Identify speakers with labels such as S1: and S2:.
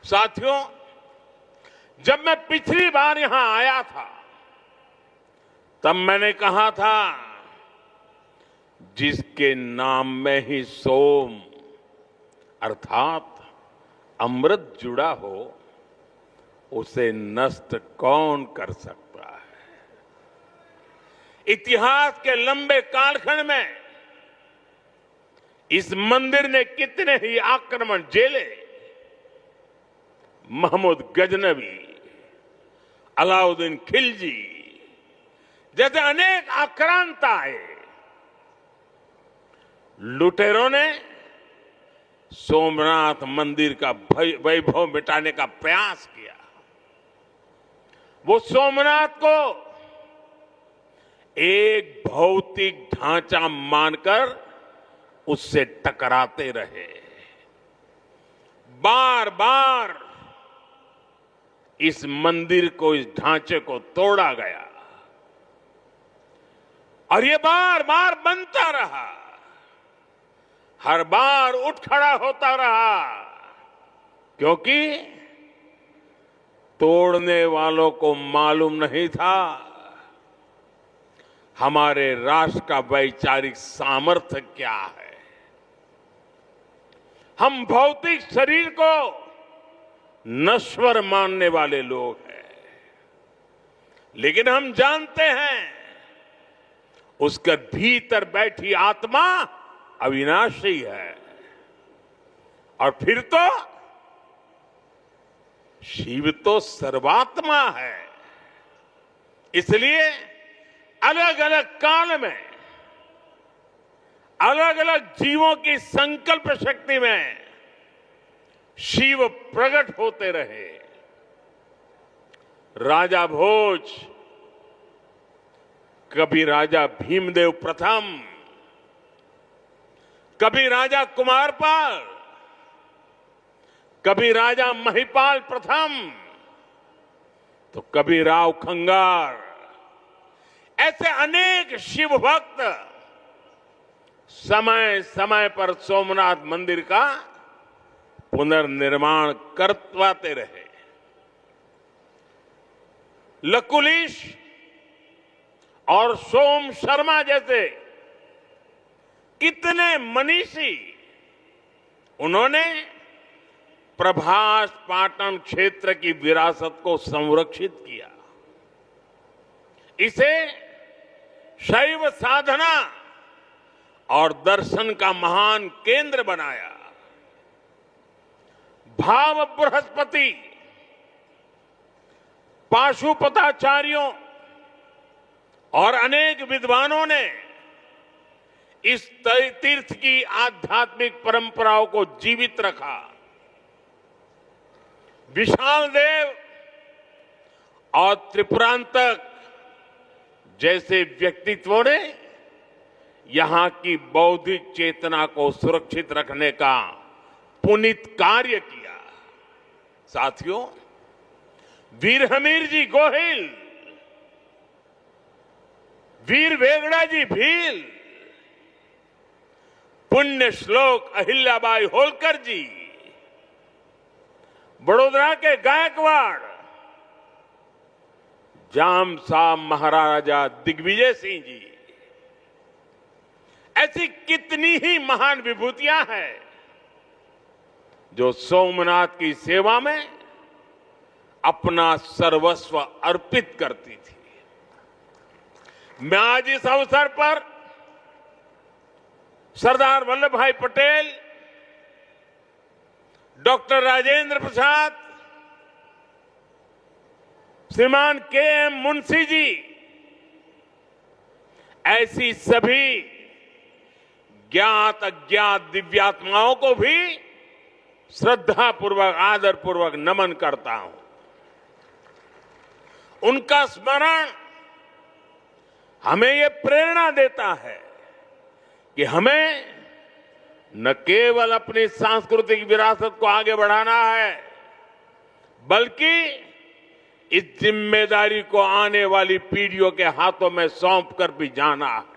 S1: साथियों, जब मैं पिछली बार यहां आया था तब मैंने कहा था, जिसके नाम में ही सोम अर्थात अमृत जुड़ा हो उसे नष्ट कौन कर सकता है। इतिहास के लंबे कालखंड में इस मंदिर ने कितने ही आक्रमण झेले। महमूद गजनवी, अलाउद्दीन खिलजी जैसे अनेक आक्रांत आए। लुटेरों ने सोमनाथ मंदिर का वैभव मिटाने का प्रयास किया। वो सोमनाथ को एक भौतिक ढांचा मानकर उससे टकराते रहे। बार बार इस मंदिर को, इस ढांचे को तोड़ा गया और ये बार बार बनता रहा, हर बार उठ खड़ा होता रहा, क्योंकि तोड़ने वालों को मालूम नहीं था हमारे राष्ट्र का वैचारिक सामर्थ्य क्या है। हम भौतिक शरीर को नश्वर मानने वाले लोग हैं, लेकिन हम जानते हैं उसके भीतर बैठी आत्मा अविनाशी है। और फिर तो शिव तो सर्वात्मा है। इसलिए अलग अलग काल में अलग अलग जीवों की संकल्प शक्ति में शिव प्रकट होते रहे। राजा भोज, कभी राजा भीमदेव प्रथम, कभी राजा कुमारपाल, कभी राजा महिपाल प्रथम, तो कभी राव खंगार, ऐसे अनेक शिव भक्त समय समय पर सोमनाथ मंदिर का पुनर्निर्माण करवाते रहे। लकुलिश और सोम शर्मा जैसे कितने मनीषी, उन्होंने प्रभास पाटन क्षेत्र की विरासत को संरक्षित किया, इसे शैव साधना और दर्शन का महान केंद्र बनाया। भाव बृहस्पति, पाशुपताचार्यों और अनेक विद्वानों ने इस तीर्थ की आध्यात्मिक परंपराओं को जीवित रखा। विशाल देव और त्रिपुरांतक जैसे व्यक्तित्वों ने यहां की बौद्धिक चेतना को सुरक्षित रखने का पुनीत कार्य किया। साथियों, वीर हमीर जी गोहिल, वीर वेगड़ा जी भील, पुण्य श्लोक अहिल्याबाई होलकर जी, बड़ोदरा के गायकवाड़ जाम साहब महाराजा दिग्विजय सिंह जी, ऐसी कितनी ही महान विभूतियां हैं जो सोमनाथ की सेवा में अपना सर्वस्व अर्पित करती थी। मैं आज इस अवसर पर सरदार वल्लभ भाई पटेल, डॉक्टर राजेंद्र प्रसाद, श्रीमान के.एम. मुंशी जी, ऐसी सभी ज्ञात अज्ञात दिव्यात्माओं को भी श्रद्धापूर्वक, आदरपूर्वक नमन करता हूं। उनका स्मरण हमें यह प्रेरणा देता है कि हमें न केवल अपनी सांस्कृतिक विरासत को आगे बढ़ाना है, बल्कि इस जिम्मेदारी को आने वाली पीढ़ियों के हाथों में सौंप कर भी जाना है।